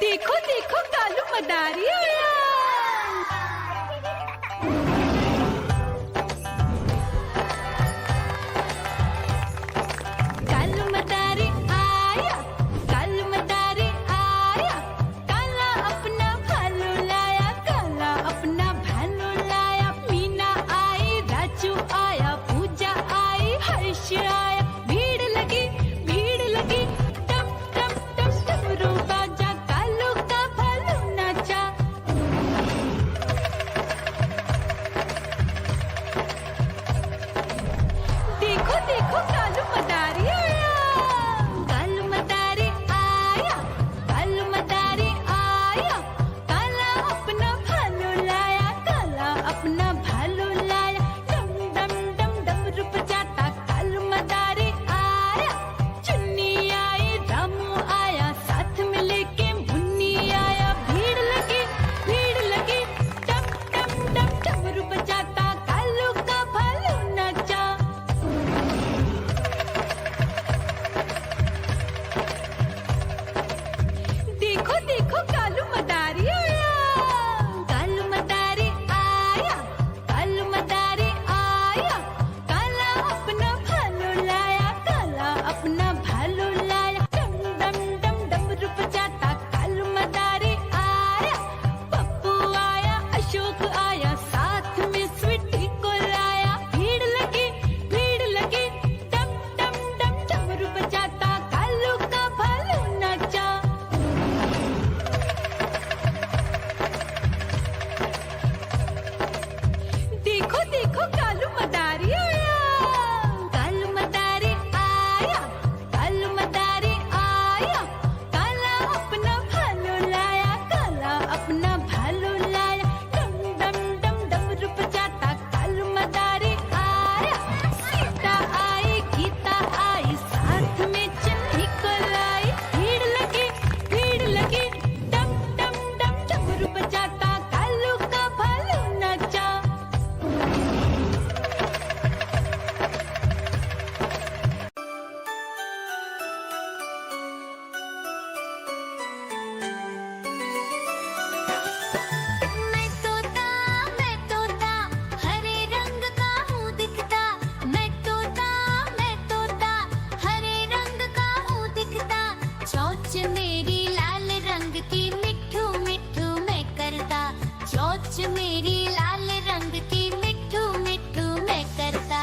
देखो देखो कालू मदारी आया। कालू मदारी आया, कालू मदारी आया, काला अपना भालू लाया, काला अपना भालू लाया। मीना आई, राजू आया, पूजा आई, हर्ष आया। भीड़ लगी टम टम टम डमरू बाजा, कालू का भालू नाचा। देखो देखो कालू मदारी आया, कालू मदारी आया, कालू मदारी आया, काला अपना भालू लाया, काला अपना भालू लाया। डम डम डम डमरू बजाता कालू मदारी आया। चुन्नी आई, रामू आया, साथ में लेके मुन्नी आया। भीड़ लगी टम टम टम डमरू बजाता कालू का भालू नाचा। देखो देखो कालू मदारी आया, कालू मदारी आया, कालू मदारी आया, काला अपना भालू लाया, काला अपना भालू लाया। डम डम डम डमरू बजाता कालू मदारी आया। पप्पू आया, अशोक आया, साथ में स्वीटी को लाया। भीड़ लगी टम टम टम डमरू बजाता कालू का भालू नाचा। देखो देखो कालू मदारी आया, कालू मदारी आया, कालू मदारी आया, काला अपना भालू लाया, काला अपना भालू लाया। डम डम डम डमरू बजाता कालू मदारी आया। सीता आई, गीता आई, साथ में चन्नी को लाई। भीड़ लगी डम डम डम डमरू बजाता कालू का भालू नाचा। मैं तोता हरे रंग का हूँ दिखता। मैं तोता हरे रंग का हूँ दिखता। चोंच मेरी लाल रंग की मिठू मिठू मैं करता। चोंच मेरी लाल रंग की मिठू मिठू मैं करता।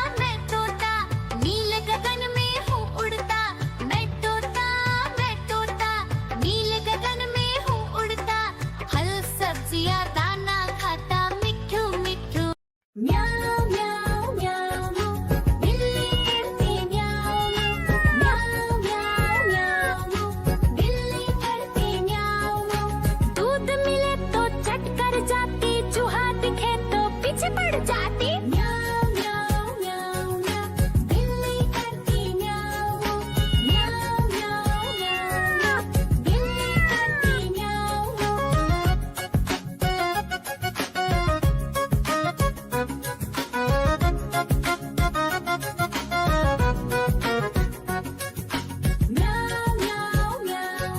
मैं तोता नील गगन में हूँ उड़ता। मैं तोता नील गगन में हूँ उड़ता। फल सब्जियाँ दाना खाता मिठू मिठू। म्याऊ म्याऊ म्याऊ, बिल्ली करती म्याऊ म्याऊ म्याऊ म्याऊ, बिल्ली करती म्याऊ। दूध मिले तो चट कर जाती, चूहा दिखे तो पीछे पड़ जाती। म्याऊ म्याऊ म्याऊ म्याऊ, बिल्ली करती म्याऊ म्याऊ म्याऊ म्याऊ, बिल्ली करती म्याऊ। म्याऊ म्याऊ म्याऊ म्याऊ,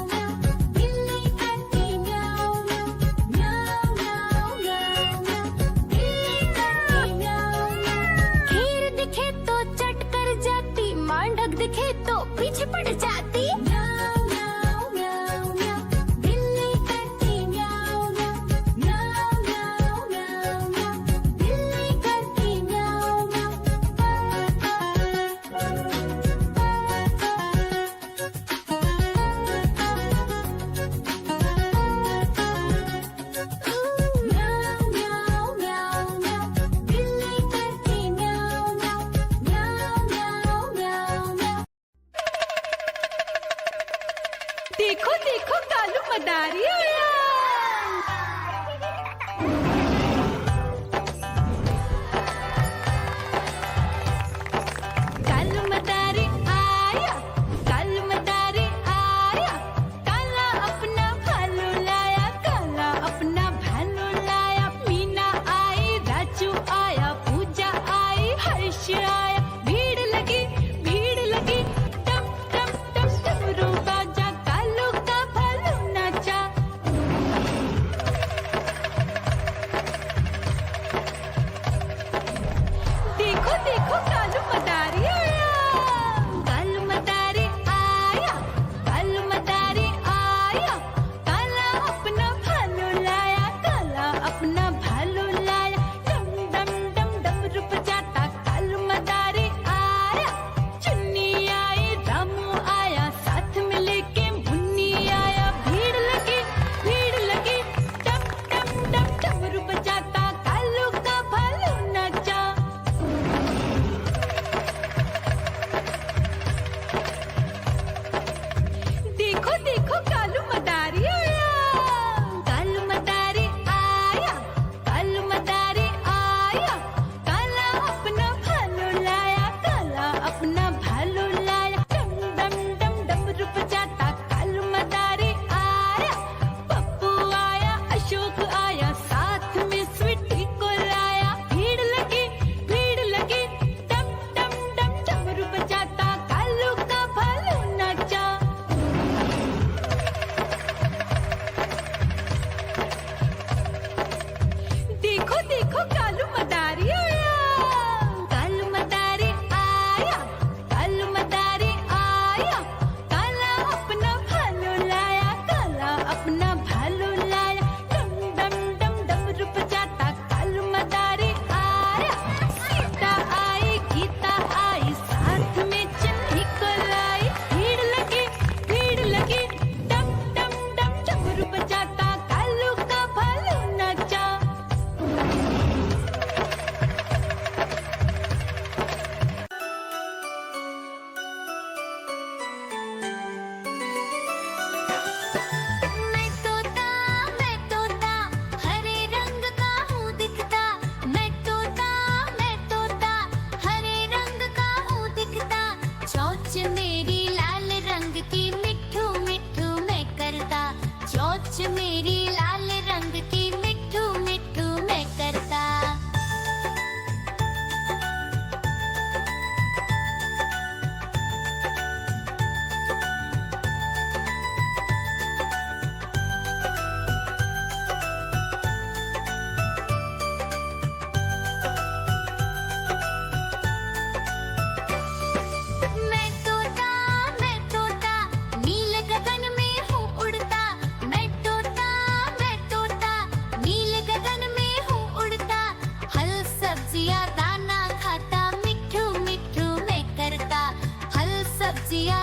बिल्ली करती म्याऊ म्याऊ म्याऊ म्याऊ म्याऊ म्याऊ, बिल्ली करती म्याऊ म्याऊ। खीर दिखे तो चट कर जाती, मांडक दिखे तो पीछे पड़ जाती। म्याऊ म्याऊ म्याऊ म्याऊ, बिल्ली करती म्याऊ म्याऊ म्याऊ म्याऊ म्याऊ म्याऊ, बिल्ली करती म्याऊ म्याऊ म्याऊ म्याऊ म्याऊ, बिल्ली करती म्याऊ म्याऊ म्याऊ म्याऊ म्याऊ म्याऊ। देखो देखो कालू मदारी आया। सब्जियां दाना खाता, मिट्ठू मिट्ठू मैं करता, फल सब्जियां